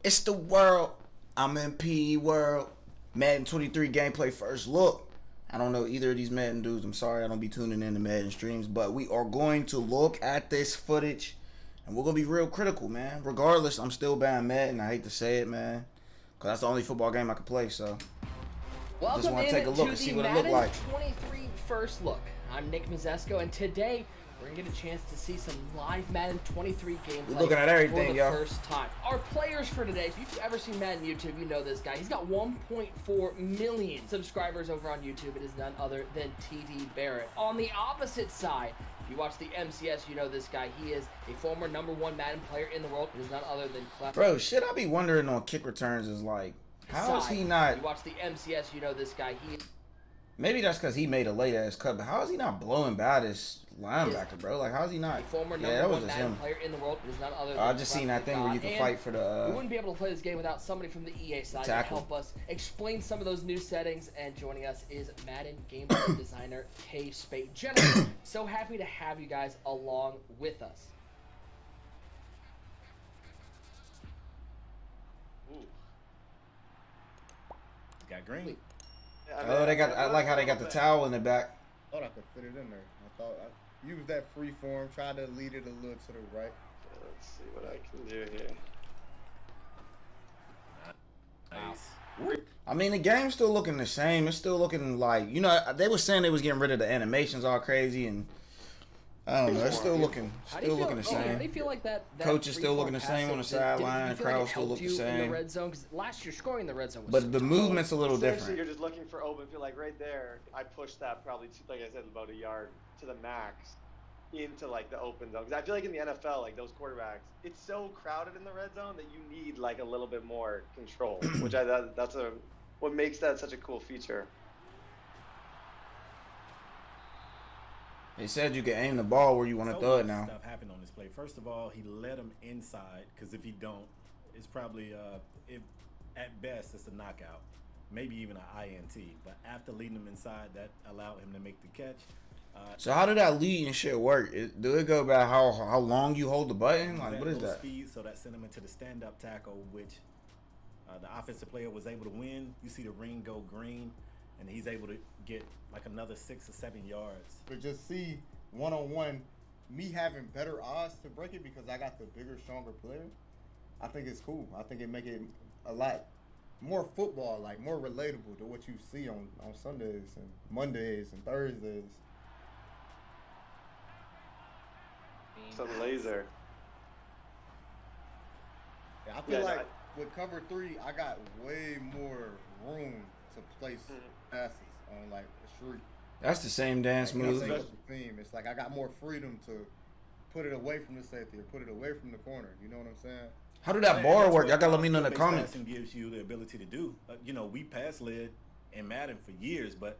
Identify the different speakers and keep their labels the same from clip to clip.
Speaker 1: It's the world. I'm in PE world. Madden 23 gameplay first look. I don't know either of these Madden dudes. I'm sorry I don't be tuning in to Madden streams, but we are going to look at this footage and we're going to be real critical, man. Regardless, I'm still buying Madden. I hate to say it, man, because that's the only football game I can play, so just
Speaker 2: Welcome
Speaker 1: want to take a look
Speaker 2: to
Speaker 1: and see
Speaker 2: the
Speaker 1: what it look
Speaker 2: Madden
Speaker 1: like.
Speaker 2: 23 First Look. I'm Nick Mazesco, and today we're going to get a chance to see some live Madden 23 gameplay
Speaker 1: We're looking at everything,
Speaker 2: for the
Speaker 1: y'all.
Speaker 2: first time. Our players for today, if you've ever seen Madden YouTube, you know this guy. He's got 1.4 million subscribers over on YouTube. It is none other than TDBarrett. On the opposite side, if you watch the MCS, you know this guy. He is a former #1 Madden player in the world. It is none other than Cleff.
Speaker 1: Bro, shit I be wondering on kick returns is like, how is he not...
Speaker 2: You watch the MCS, you know this guy.
Speaker 1: Maybe that's because he made a late ass cut, but how is he not blowing by this linebacker, bro? Like, how is he not?
Speaker 2: Former
Speaker 1: Yeah, that was
Speaker 2: #1
Speaker 1: just
Speaker 2: Madden
Speaker 1: him.
Speaker 2: player in the world. It is none other than
Speaker 1: I just seen that thing where you can fight for the.
Speaker 2: We wouldn't be able to play this game without somebody from the EA side to help us explain some of those new settings. And joining us is Madden gameplay designer K Spade. Gentlemen, so happy to have you guys along with us.
Speaker 3: Ooh.
Speaker 4: Got green.
Speaker 3: Yeah,
Speaker 1: Oh, they got. I like how they got the towel in the back.
Speaker 5: Thought I could fit it in there. I thought I used that free form, tried to lead it a little to the right.
Speaker 3: Let's see what I can do here.
Speaker 4: Nice.
Speaker 1: I mean, the game's still looking the same. It's still looking like, you know, they were saying they was getting rid of the animations all crazy, and I don't know. It's still looking the
Speaker 2: How
Speaker 1: same.
Speaker 2: do you feel like that
Speaker 1: Coach is still looking the same on the sideline. Crowd still look the
Speaker 2: in the
Speaker 1: same.
Speaker 2: red zone? Because last year scoring in the red zone was
Speaker 1: But the movement's a little
Speaker 3: Essentially,
Speaker 1: different.
Speaker 3: you're just looking for open field. Like right there, I pushed that probably, like I said, about a yard to the max into like the open zone. Because I feel like in the NFL, like those quarterbacks, it's so crowded in the red zone that you need like a little bit more control, which that's what makes that such a cool feature.
Speaker 1: They said you can aim the ball where you want to
Speaker 4: So
Speaker 1: throw it
Speaker 4: much
Speaker 1: now.
Speaker 4: Stuff happened on this play. First of all, he led him inside because if he don't, it's probably if at best it's a knockout, maybe even an INT. But after leading him inside, that allowed him to make the catch.
Speaker 1: So how did that lead and shit work? Do it go by how long you hold the button? Like, what is
Speaker 4: Low
Speaker 1: that?
Speaker 4: Speed, so that sent him into the stand-up tackle, which the offensive player was able to win. You see the ring go green, and he's able to get like another 6 or 7 yards.
Speaker 5: But just see one-on-one, me having better odds to break it because I got the bigger, stronger player. I think it's cool. I think it make it a lot more football, like more relatable to what you see on Sundays and Mondays and Thursdays.
Speaker 3: Some laser.
Speaker 5: Yeah, I feel
Speaker 3: Yeah,
Speaker 5: like with cover 3, I got way more room to place passes on like a street.
Speaker 1: That's the same dance
Speaker 5: When I
Speaker 1: move.
Speaker 5: say with the theme, it's like I got more freedom to put it away from the safety or put it away from the corner. You know what I'm saying?
Speaker 1: How did that bar work? Y'all gotta let me know in the
Speaker 4: Skill-based
Speaker 1: comments.
Speaker 4: passing gives you the ability to do. You know, we pass led in Madden for years, but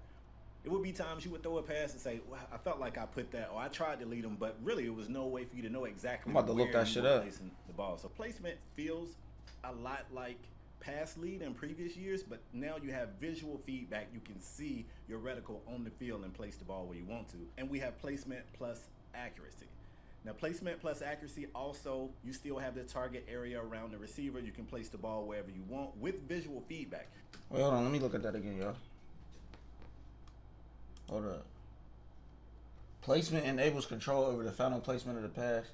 Speaker 4: it would be times you would throw a pass and say, well, I felt like I put that, or I tried to lead them, but really it was no way for you to know exactly
Speaker 1: I'm about to
Speaker 4: where
Speaker 1: look that
Speaker 4: you
Speaker 1: shit
Speaker 4: were
Speaker 1: up.
Speaker 4: placing the ball. So placement feels a lot like pass lead in previous years, but now you have visual feedback. You can see your reticle on the field and place the ball where you want to. And we have placement plus accuracy. Now, placement plus accuracy also, you still have the target area around the receiver. You can place the ball wherever you want with visual feedback.
Speaker 1: Wait, hold on. Let me look at that again, y'all. Hold up. Placement enables control over the final placement of the pass.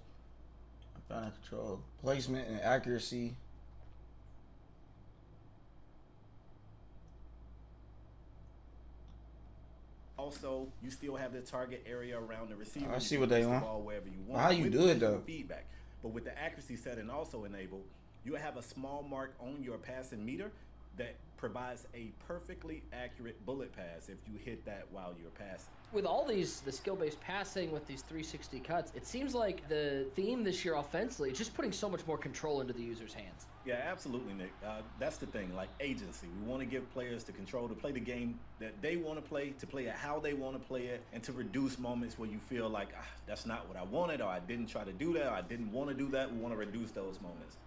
Speaker 1: Final control. Placement and accuracy.
Speaker 4: Also, you still have the target area around the receiver.
Speaker 1: I
Speaker 4: You
Speaker 1: see
Speaker 4: can
Speaker 1: what they
Speaker 4: place the
Speaker 1: want.
Speaker 4: ball wherever you want.
Speaker 1: Well, how you
Speaker 4: with
Speaker 1: do it,
Speaker 4: visual
Speaker 1: though?
Speaker 4: Feedback. But with the accuracy setting also enabled, you have a small mark on your passing meter that provides a perfectly accurate bullet pass if you hit that while you're passing.
Speaker 2: With all the skill-based passing with these 360 cuts, it seems like the theme this year offensively is just putting so much more control into the user's hands.
Speaker 4: Yeah, absolutely, Nick. That's the thing, like agency. We want to give players the control to play the game that they want to play it how they want to play it, and to reduce moments where you feel like, that's not what I wanted, or I didn't try to do that, or I didn't want to do that. We want to reduce those moments.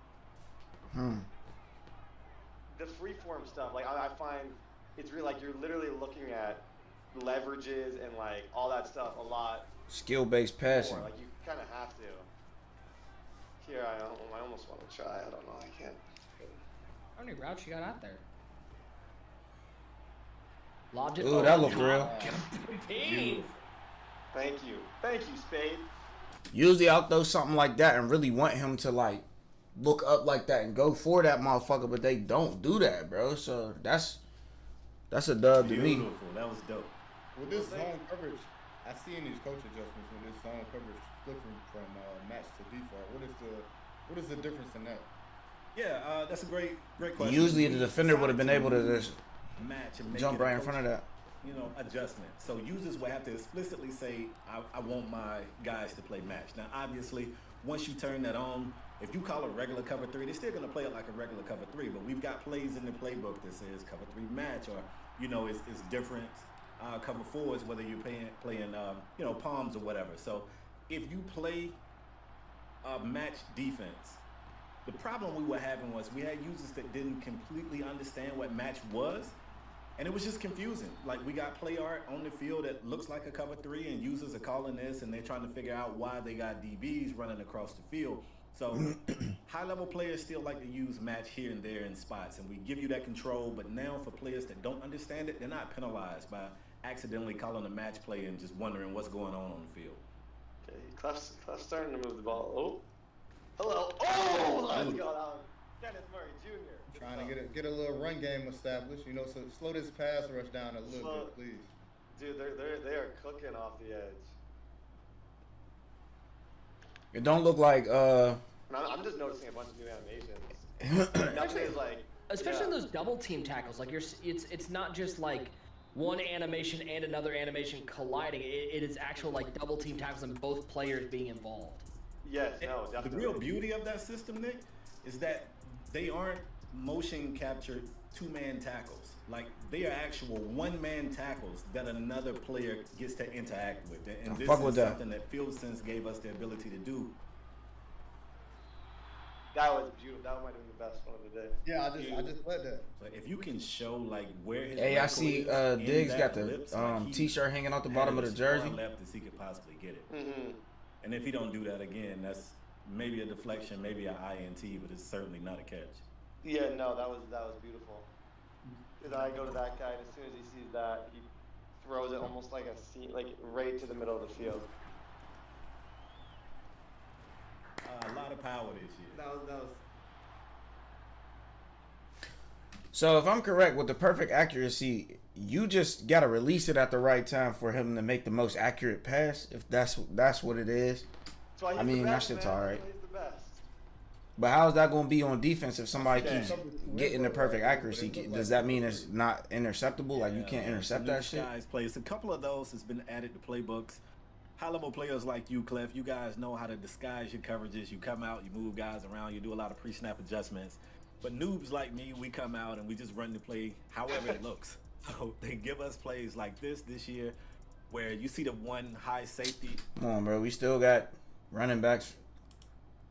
Speaker 3: The freeform stuff, like I find it's really like you're literally looking at leverages and like all that stuff a lot
Speaker 1: Skill-based passing.
Speaker 3: more. Like you kind of have to. Here, I almost want to try. I don't know. I can't.
Speaker 2: How many routes you got out there? Lobbed it.
Speaker 1: Ooh, that looked real.
Speaker 2: Team.
Speaker 3: Thank you, Spade.
Speaker 1: Usually I'll throw something like that and really want him to like look up like that and go for that motherfucker, but they don't do that, bro. So that's a dub to me.
Speaker 4: Beautiful. That was dope.
Speaker 5: With this zone coverage, I see in these coach adjustments when this zone coverage flipping from match to default. What is the difference in that?
Speaker 4: Yeah, that's a great question.
Speaker 1: Usually the defender would have been able to just
Speaker 4: match and make
Speaker 1: jump
Speaker 4: it a
Speaker 1: right in
Speaker 4: coach,
Speaker 1: front of that.
Speaker 4: Adjustment. So users will have to explicitly say, I want my guys to play match. Now, obviously, once you turn that on, if you call it regular cover 3, they're still going to play it like a regular cover 3. But we've got plays in the playbook that says cover 3 match, or it's different cover 4s, whether you're playing palms or whatever. So if you play match defense, the problem we were having was we had users that didn't completely understand what match was, and it was just confusing. Like, we got play art on the field that looks like a cover 3, and users are calling this, and they're trying to figure out why they got DBs running across the field. So high-level players still like to use match here and there in spots, and we give you that control, but now for players that don't understand it, they're not penalized by accidentally calling a match play and just wondering what's going on the field.
Speaker 3: Okay, Cleff's starting to move the ball. Oh, hello. Oh, let's go. Kenneth Murray Jr.
Speaker 5: Trying to get a little run game established, so slow this pass rush down a little bit, please.
Speaker 3: Dude, they are cooking off the edge.
Speaker 1: It don't look like
Speaker 3: I'm just noticing a bunch of new animations. Nothing is like,
Speaker 2: especially in those double team tackles. Like it's not just like one animation and another animation colliding. It is actual like double team tackles and both players being involved.
Speaker 3: Yes, no, definitely.
Speaker 4: The real beauty of that system, Nick, is that they aren't motion captured 2-man tackles. Like, they are actual 1-man tackles that another player gets to interact with. And this is something that FieldSense gave us the ability to do.
Speaker 3: That was beautiful. That might have been the best one of the day.
Speaker 5: Yeah, I just led that.
Speaker 4: But if you can show like where his
Speaker 1: I see Diggs got the t-shirt hanging out the bottom of the jersey.
Speaker 4: Left as he could possibly get it.
Speaker 3: Mm-hmm.
Speaker 4: And if he don't do that again, that's maybe a deflection, maybe an INT, but it's certainly not a catch.
Speaker 3: Yeah, no, that was beautiful. Because I go to that guy, and as soon as he sees that, he throws it almost like right to the middle of the field.
Speaker 4: A lot of power this year.
Speaker 5: That was.
Speaker 1: So if I'm correct, with the perfect accuracy, you just gotta release it at the right time for him to make the most accurate pass. If that's what it is. I mean, that shit's alright. But how is that going to be on defense if somebody keeps getting the perfect accuracy? Does that mean it's not interceptable? Like, you can't intercept that shit?
Speaker 4: Plays. A couple of those has been added to playbooks. High-level players like you, Cleff, you guys know how to disguise your coverages. You come out, you move guys around, you do a lot of pre-snap adjustments. But noobs like me, we come out and we just run the play however it looks. So they give us plays like this year where you see the one high safety.
Speaker 1: Come on, bro. We still got running backs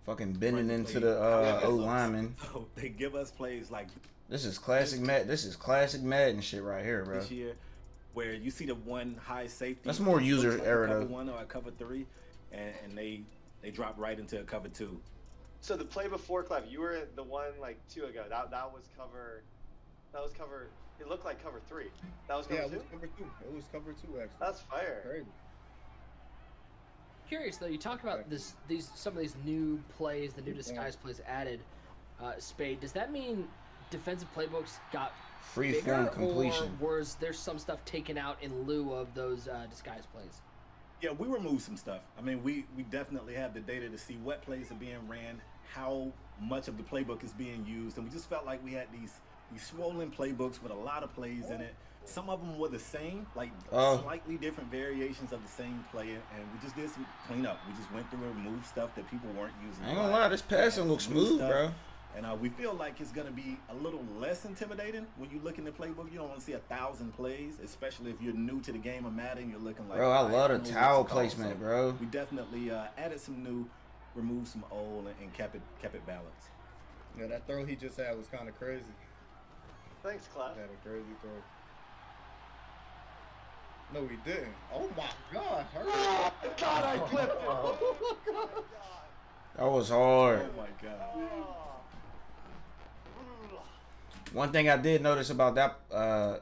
Speaker 1: fucking bending into the O lineman.
Speaker 4: So they give us plays like
Speaker 1: this is classic Madden shit right here, bro.
Speaker 4: This year, where you see the one high safety.
Speaker 1: That's more user
Speaker 4: like
Speaker 1: error
Speaker 4: cover
Speaker 1: though.
Speaker 4: 1 or a cover 3, and they drop right into a cover 2.
Speaker 3: So the play before, Cleff, you were the one like 2 ago. That was cover. It looked like cover 3. That was cover 2.
Speaker 5: It was cover 2. It was cover 2 actually.
Speaker 3: That's fire.
Speaker 5: Crazy.
Speaker 2: Curious though, you talk about some of these new plays, the new disguise plays added. Spade, does that mean defensive playbooks got
Speaker 1: free
Speaker 2: bigger,
Speaker 1: form completion,
Speaker 2: or was there some stuff taken out in lieu of those disguise plays?
Speaker 4: Yeah, we removed some stuff. I mean, we definitely have the data to see what plays are being ran, how much of the playbook is being used, and we just felt like we had these swollen playbooks with a lot of plays in it. Some of them were the same, like slightly different variations of the same play, and we just did some cleanup. We just went through and removed stuff that people weren't using.
Speaker 1: I ain't gonna lie, this passing looks smooth, bro.
Speaker 4: And we feel like it's going to be a little less intimidating when you look in the playbook. You don't want to see 1,000 plays, especially if you're new to the game of Madden. You're looking like,
Speaker 1: bro, I love the towel placement, bro.
Speaker 4: We definitely added some new, removed some old, and kept it balanced.
Speaker 5: Yeah, that throw he just had was kind of crazy.
Speaker 3: Thanks, Cleff.
Speaker 5: He had a crazy throw. No, he didn't. Oh my God!
Speaker 3: Oh my God, I clipped it. Oh my God.
Speaker 1: That was hard.
Speaker 4: Oh my God.
Speaker 1: One thing I did notice about that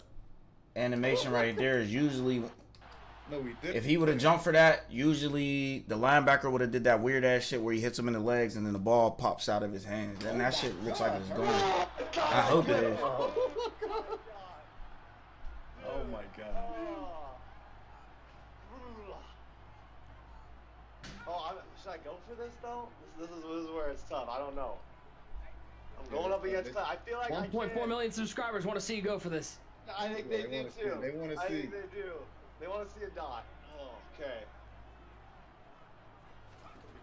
Speaker 1: animation right there is usually
Speaker 5: No, we did.
Speaker 1: if he would have jumped for that, usually the linebacker would have did that weird ass shit where he hits him in the legs and then the ball pops out of his hands. And that shit looks like it's going. I hope it is.
Speaker 4: Oh my god.
Speaker 3: Should I go for this though? This is where it's tough. I don't know. I'm going up against Cleff. I feel like
Speaker 2: 1.4 million subscribers want to see you go for this.
Speaker 3: I think they do too.
Speaker 5: They want to
Speaker 3: I
Speaker 5: see.
Speaker 3: think they do. They want to see a dot. Oh, okay.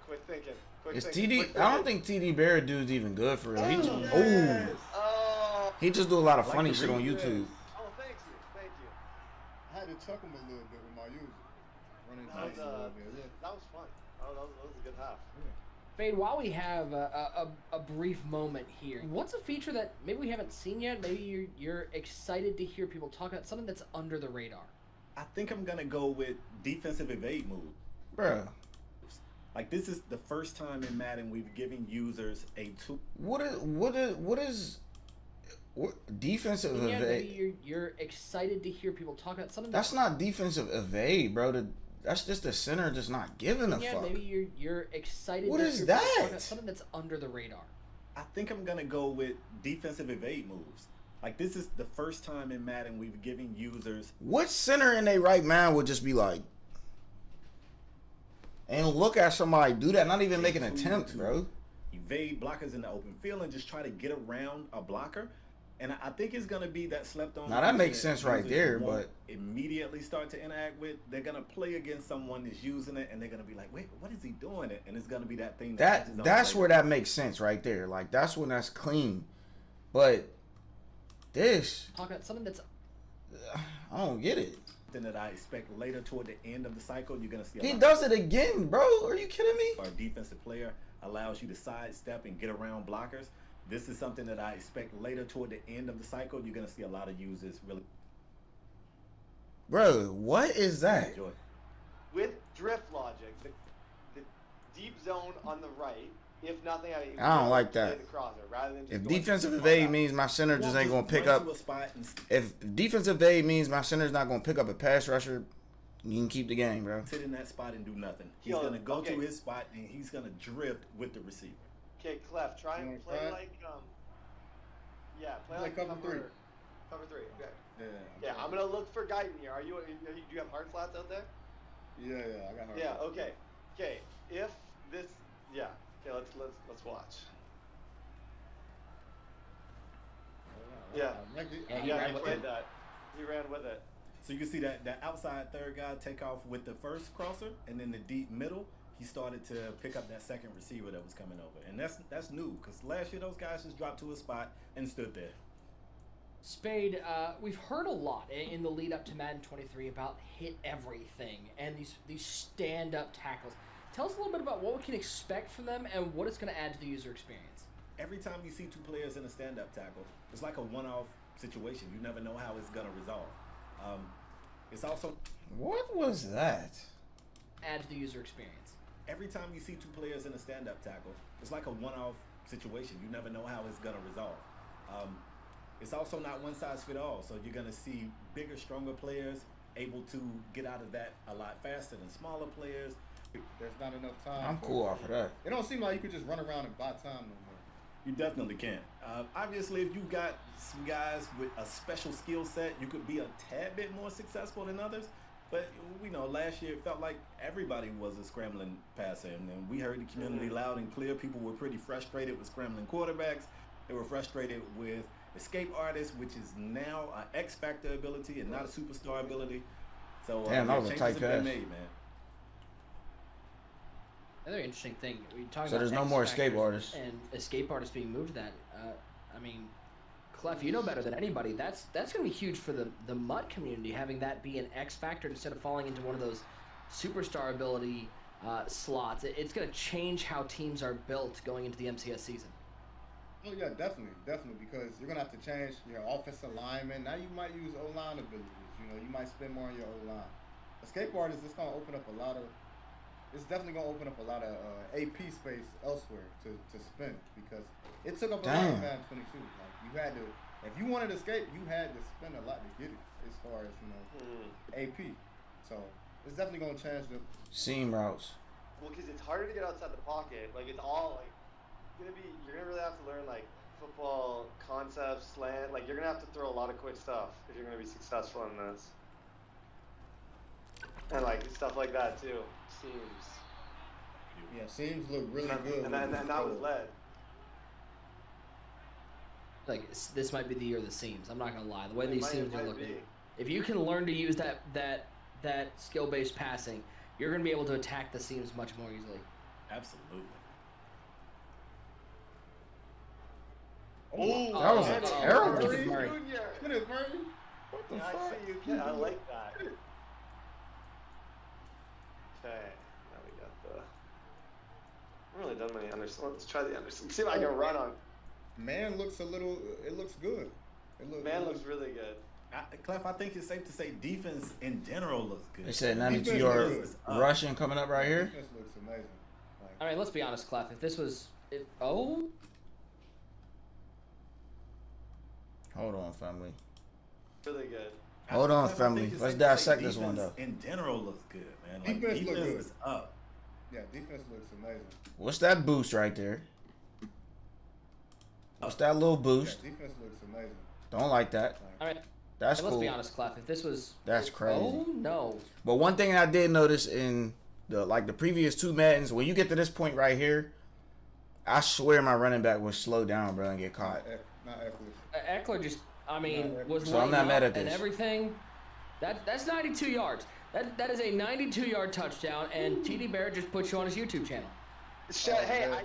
Speaker 3: Quick thinking.
Speaker 1: Is TD? I don't think TDBarrett dude's even good for real. He just, he just do a lot of funny shit on YouTube.
Speaker 3: Oh, thank you.
Speaker 5: I had to chuck him a little bit with my user. Running
Speaker 3: That
Speaker 5: nice a little bit. Yeah.
Speaker 3: was fun. Oh, that was a good half.
Speaker 2: Fade, while we have a brief moment here, what's a feature that maybe we haven't seen yet? Maybe you're excited to hear people talk about something that's under the radar.
Speaker 4: I think I'm gonna go with defensive evade move.
Speaker 1: Bruh.
Speaker 4: Like, this is the first time in Madden we've given users a tool.
Speaker 1: What is defensive
Speaker 2: Yeah,
Speaker 1: evade?
Speaker 2: maybe you're excited to hear people talk about something
Speaker 1: That's not defensive evade, bro. That's just the center just not giving a
Speaker 2: yeah,
Speaker 1: fuck.
Speaker 2: maybe you're excited
Speaker 1: What
Speaker 2: to
Speaker 1: is
Speaker 2: hear people
Speaker 1: that?
Speaker 2: talk about something that's under the radar.
Speaker 4: I think I'm gonna go with defensive evade moves. Like, this is the first time in Madden we've given users.
Speaker 1: What center in their right mind would just be like, and look at somebody do that, not even make an attempt, bro?
Speaker 4: Evade blockers in the open field and just try to get around a blocker. And I think it's gonna be that slept on.
Speaker 1: Now, that makes sense right
Speaker 4: users
Speaker 1: there,
Speaker 4: won't
Speaker 1: but
Speaker 4: immediately start to interact with. They're gonna play against someone that's using it, and they're gonna be like, "Wait, what is he doing?" It, and it's gonna be that thing.
Speaker 1: that's where that makes sense right there. Like, that's when that's clean. But this,
Speaker 2: Talk about something that's
Speaker 1: I don't get it.
Speaker 4: That I expect later toward the end of the cycle, you're gonna see.
Speaker 1: He does it again, bro. Are you kidding me?
Speaker 4: Our defensive player allows you to sidestep and get around blockers. This is something that I expect later toward the end of the cycle. You're gonna see a lot of users really.
Speaker 1: Bro, what is that?
Speaker 4: Enjoy.
Speaker 3: With drift logic, the deep zone on the right. If nothing,
Speaker 1: I don't like that.
Speaker 3: The crosser, rather than just
Speaker 1: If
Speaker 3: going
Speaker 1: defensive
Speaker 3: too far
Speaker 1: evade
Speaker 3: out.
Speaker 1: means my center just ain't gonna pick
Speaker 4: run
Speaker 1: up.
Speaker 4: to a spot and
Speaker 1: If defensive evade means my center's not gonna pick up a pass rusher, you can keep the game, bro.
Speaker 4: sit in that spot and do nothing. He's
Speaker 3: Yo,
Speaker 4: gonna go
Speaker 3: okay.
Speaker 4: to his spot and he's gonna drift with the receiver.
Speaker 3: Okay, Cleff, try
Speaker 5: You
Speaker 3: and
Speaker 5: wanna
Speaker 3: play
Speaker 5: try?
Speaker 3: like play
Speaker 5: Like
Speaker 3: like
Speaker 5: cover three.
Speaker 3: Cover three. Okay.
Speaker 5: Yeah.
Speaker 3: Yeah, I'm gonna look for guidance here. Do you have hard flats out there?
Speaker 5: Yeah, I got hard.
Speaker 3: Yeah. Okay. Okay. If this, yeah. Okay. Let's watch. Yeah.
Speaker 2: Yeah, he
Speaker 3: Yeah,
Speaker 2: ran
Speaker 3: he
Speaker 2: with
Speaker 3: played
Speaker 2: it.
Speaker 3: that. He ran with it.
Speaker 4: So you can see that outside third guy take off with the first crosser, and then the deep middle, he started to pick up that second receiver that was coming over. And that's new, because last year those guys just dropped to a spot and stood there.
Speaker 2: Spade, we've heard a lot in the lead up to Madden 23 about hit everything and these stand-up tackles. Tell us a little bit about what we can expect from them and what it's going to add to the user experience.
Speaker 4: Every time you see two players in a stand-up tackle, it's like a one-off situation. You never know how it's going to resolve. It's also
Speaker 1: What was that?
Speaker 2: Add to the user experience.
Speaker 4: every time you see two players in a stand-up tackle, it's like a one-off situation. You never know how it's going to resolve. It's also not one size fit all, so you're going to see bigger, stronger players able to get out of that a lot faster than smaller players.
Speaker 5: There's not enough time.
Speaker 1: I'm cool off of that.
Speaker 5: It don't seem like you could just run around and buy time no more.
Speaker 4: You definitely can. Obviously, if you got some guys with a special skill set, you could be a tad bit more successful than others. But we know last year it felt like everybody was a scrambling passer, and we heard the community loud and clear. People were pretty frustrated with scrambling quarterbacks. They were frustrated with escape artists, which is now an X Factor ability and not a superstar ability. So
Speaker 1: Damn, that was a
Speaker 4: changes
Speaker 1: tight
Speaker 4: have been
Speaker 1: pass.
Speaker 4: made, man.
Speaker 2: Another interesting thing, we talking
Speaker 1: So
Speaker 2: about
Speaker 1: there's no
Speaker 2: X
Speaker 1: more escape
Speaker 2: factors
Speaker 1: artists.
Speaker 2: and escape artists being moved to that. I mean, Cleff, you know better than anybody. That's going to be huge for the MUT community, having that be an X factor instead of falling into one of those superstar ability slots. It's going to change how teams are built going into the MCS season.
Speaker 5: Oh yeah, definitely, because you're gonna have to change your offensive lineman. Now you might use O-line abilities. You know, you might spend more on your O-line. Escape artists is gonna open up a lot of it's definitely gonna open up a lot of AP space elsewhere to spin because it took up a lot of Madden 22. Like you had to, if you wanted to escape, you had to spend a lot to get it as far as AP. So it's definitely gonna change the
Speaker 1: seam routes.
Speaker 3: Well, because it's harder to get outside the pocket. Like it's all like you're gonna really have to learn like football concepts, slant. Like you're gonna have to throw a lot of quick stuff if you're gonna be successful in this. And like stuff like that too. Seams.
Speaker 5: Yeah, seams look really good.
Speaker 3: And that was led.
Speaker 2: Like this might be the year of the seams. I'm not gonna lie. The way these seams are looking, if you can learn to use that skill-based passing, you're gonna be able to attack the seams much more easily.
Speaker 4: Absolutely.
Speaker 3: Oh,
Speaker 1: that was a terrible.
Speaker 5: What is Murray? What the fuck?
Speaker 3: I see you. I like that. Okay, now we got the. I haven't really done many Anderson. Let's try the Anderson. See if I can run on.
Speaker 5: Man looks a little. It looks good.
Speaker 3: Man looks really good.
Speaker 4: Clef, I think it's safe to say defense in general looks good.
Speaker 1: They said 92-yard rushing coming up right here.
Speaker 5: Defense looks amazing.
Speaker 2: I mean, let's be honest, Cleff. If this was, oh.
Speaker 1: Hold on, family.
Speaker 3: Really good.
Speaker 1: Hold on, family. Let's dissect this one though.
Speaker 4: In general, looks good, man. Like,
Speaker 5: defense looks good.
Speaker 4: Is up.
Speaker 5: Yeah, defense looks amazing.
Speaker 1: What's that boost right there? What's that little boost?
Speaker 5: Yeah, defense looks amazing.
Speaker 1: Don't like that.
Speaker 2: All right.
Speaker 1: That's
Speaker 2: let's
Speaker 1: cool.
Speaker 2: be honest, Cleff. If this was,
Speaker 1: that's crazy.
Speaker 2: Oh no.
Speaker 1: But one thing I did notice in the previous two Maddens, when you get to this point right here, I swear my running back would slow down, bro, and get caught.
Speaker 5: Not Eckler.
Speaker 2: Eckler just, I mean, was
Speaker 1: so I'm not mad at
Speaker 2: and
Speaker 1: this.
Speaker 2: Everything. That's 92 yards. That is a 92-yard touchdown, and TDBarrett just put you on his YouTube channel.
Speaker 3: Hey, I used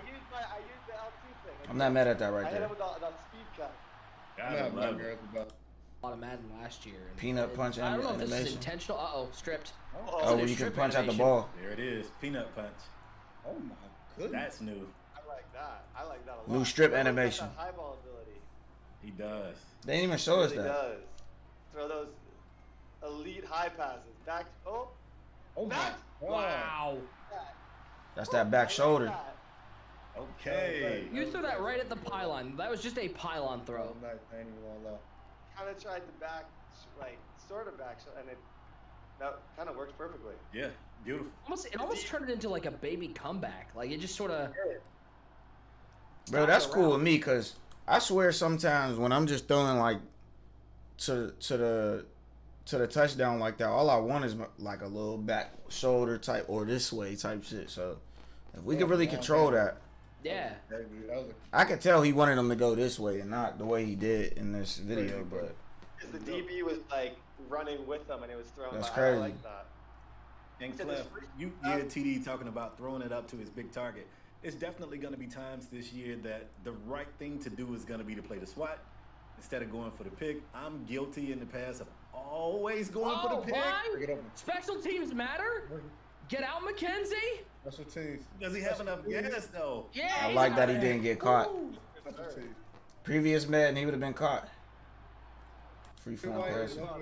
Speaker 3: the L2 thing.
Speaker 1: I'm not mad at that right
Speaker 3: I hit
Speaker 1: there.
Speaker 3: him with that speed cut.
Speaker 2: A lot of Madden last year.
Speaker 1: Peanut punch
Speaker 2: I don't know if this is
Speaker 1: animation.
Speaker 2: intentional. Uh-oh, stripped.
Speaker 1: Oh, where you can punch out the ball.
Speaker 4: There it is. Peanut punch.
Speaker 5: Oh my goodness.
Speaker 4: That's new.
Speaker 3: I like that. I like that a lot.
Speaker 1: New strip animation.
Speaker 3: That high ball ability.
Speaker 4: He does.
Speaker 1: They didn't even show us
Speaker 3: He
Speaker 1: that.
Speaker 3: does. Throw those elite high passes. Back. Oh. Back.
Speaker 2: Wow.
Speaker 1: That's that back shoulder.
Speaker 4: Okay.
Speaker 2: You threw that right at the pylon. That was just a pylon throw.
Speaker 3: Kind of tried to back, like sort of back, and that kind of works perfectly.
Speaker 4: Yeah, beautiful.
Speaker 2: It almost turned it into like a baby comeback. Like it just sort of.
Speaker 1: Bro, that's cool with me because I swear sometimes when I'm just throwing like to the touchdown like that, all I want is like a little back shoulder type or this way type shit. So if we could really control that.
Speaker 2: Yeah.
Speaker 1: I could tell he wanted him to go this way and not the way he did in this video, but
Speaker 3: the DB was like running with them and it was thrown.
Speaker 1: That's
Speaker 3: by.
Speaker 1: crazy.
Speaker 3: I like that.
Speaker 4: And Clef, you hear TD talking about throwing it up to his big target. It's definitely going to be times this year that the right thing to do is going to be to play the SWAT instead of going for the pick. I'm guilty in the past of always going for the pick.
Speaker 2: Why? Special teams matter? Get out, McKenzie.
Speaker 5: Special teams.
Speaker 4: Does he have enough gas though?
Speaker 2: Yeah.
Speaker 1: I like that he didn't get caught.
Speaker 5: Special teams.
Speaker 1: Previous Madden, he would have been caught. Free form
Speaker 5: Yeah,
Speaker 1: pass.
Speaker 5: he not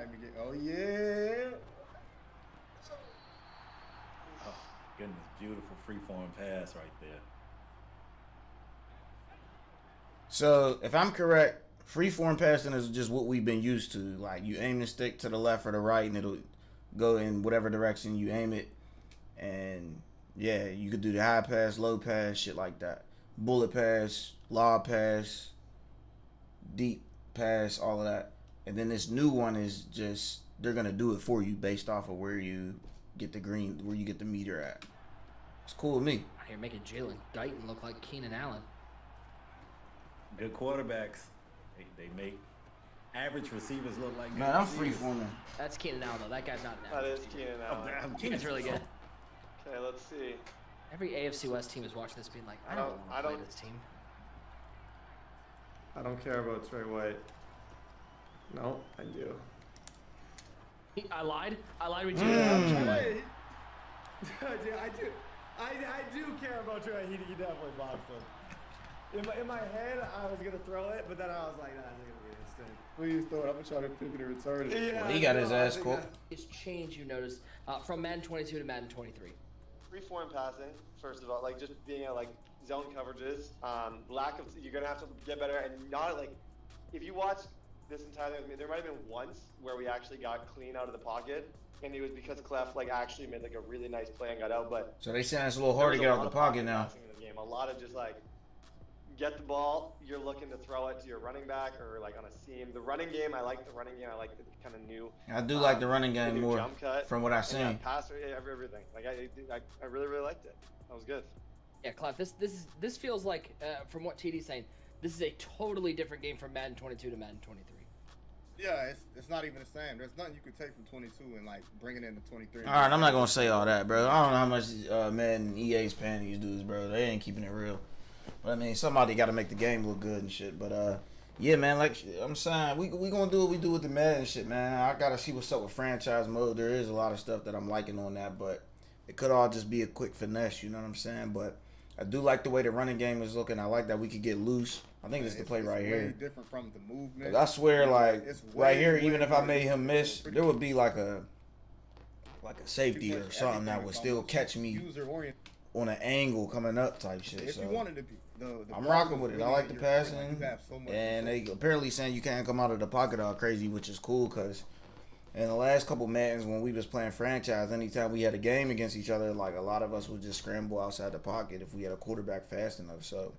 Speaker 5: even getting. Oh yeah.
Speaker 4: Oh, goodness, beautiful freeform pass right there.
Speaker 1: So if I'm correct, freeform passing is just what we've been used to. Like you aim the stick to the left or the right, and it'll go in whatever direction you aim it. And yeah, you could do the high pass, low pass, shit like that. Bullet pass, lob pass, deep pass, all of that. And then this new one is just they're gonna do it for you based off of where you get the green, where you get the meter at. It's cool with me.
Speaker 2: Out here making Jalen Guyton look like Keenan Allen.
Speaker 4: Good quarterbacks. They make average receivers look like.
Speaker 1: Man, I'm freeforming.
Speaker 2: That's Keenan Allen though. That guy's not an
Speaker 3: That
Speaker 2: average
Speaker 3: is
Speaker 2: receiver.
Speaker 3: Keenan Allen.
Speaker 2: Keenan's really good.
Speaker 3: Okay, let's see.
Speaker 2: Every AFC West team is watching this being like, I don't want to play this team.
Speaker 6: I don't care about Trey White. No, I do.
Speaker 2: I lied. I lied with you.
Speaker 6: Dude, I do care about Trey. He definitely boxed him. In my head, I was gonna throw it, but then I was like, nah, it's gonna be this.
Speaker 5: Please throw it. I'm gonna try to pivot and return it.
Speaker 6: Yeah,
Speaker 1: Well, he got his
Speaker 6: no, I
Speaker 1: ass
Speaker 6: think
Speaker 1: cooked.
Speaker 2: It's change you noticed from Madden 22 to Madden 23.
Speaker 3: Free form passing, first of all, like just being at like zone coverages, lack of, you're gonna have to get better, and not like, if you watch this entire thing with me, there might have been once where we actually got clean out of the pocket, and it was because Cleff like actually made like a really nice play and got out, but
Speaker 1: So they saying it's a little
Speaker 3: there
Speaker 1: hard to
Speaker 3: was
Speaker 1: get
Speaker 3: a
Speaker 1: out
Speaker 3: lot
Speaker 1: the
Speaker 3: of
Speaker 1: pocket now.
Speaker 3: passing in the game. A lot of just like get the ball, you're looking to throw it to your running back or like on a seam. The running game, I like the running game. I like the kind of new.
Speaker 1: I do like the running
Speaker 3: the
Speaker 1: game
Speaker 3: new
Speaker 1: more
Speaker 3: jump cut,
Speaker 1: from what I've
Speaker 3: and
Speaker 1: seen.
Speaker 3: that pass, everything. Like I really liked it. That was good.
Speaker 2: Yeah, Cleff, this feels like from what TD's saying, this is a totally different game from Madden 22 to Madden 23.
Speaker 5: Yeah, it's not even the same. There's nothing you can take from 22 and like bring it into 23.
Speaker 1: All right, I'm not gonna say all that, bro. I don't know how much Madden EA's paying these dudes, bro. They ain't keeping it real. But I mean, somebody got to make the game look good and shit. But yeah, man, like I'm saying, we gonna do what we do with the Madden shit, man. I gotta see what's up with franchise mode. There is a lot of stuff that I'm liking on that, but it could all just be a quick finesse. You know what I'm saying? But I do like the way the running game is looking. I like that we could get loose. I think it's the play right
Speaker 5: way
Speaker 1: here.
Speaker 5: Different from the movement.
Speaker 1: 'Cause I swear, like
Speaker 5: It's
Speaker 1: right
Speaker 5: way,
Speaker 1: here,
Speaker 5: way,
Speaker 1: even if I
Speaker 5: way
Speaker 1: made him miss,
Speaker 5: pretty
Speaker 1: there would be like a safety
Speaker 5: pretty
Speaker 1: or
Speaker 5: much
Speaker 1: something that
Speaker 5: everything
Speaker 1: would
Speaker 5: is
Speaker 1: still
Speaker 5: almost
Speaker 1: catch me
Speaker 5: user oriented.
Speaker 1: on an angle coming up type shit.
Speaker 5: If
Speaker 1: So
Speaker 5: you wanted to be, the
Speaker 1: I'm
Speaker 5: ball
Speaker 1: rocking
Speaker 5: is
Speaker 1: with it. I
Speaker 5: really
Speaker 1: like the
Speaker 5: in your court.
Speaker 1: passing,
Speaker 5: You have so much
Speaker 1: and they
Speaker 5: control.
Speaker 1: apparently saying you can't come out of the pocket all crazy, which is cool because in the last couple Maddens when we was playing franchise, anytime we had a game against each other, like a lot of us would just scramble outside the pocket if we had a quarterback fast enough. So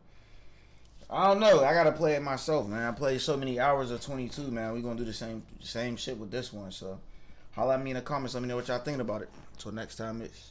Speaker 1: I don't know. I gotta play it myself, man. I played so many hours of 22, man. We gonna do the same shit with this one. So holla at me in the comments. Let me know what y'all thinking about it. Until next time, it's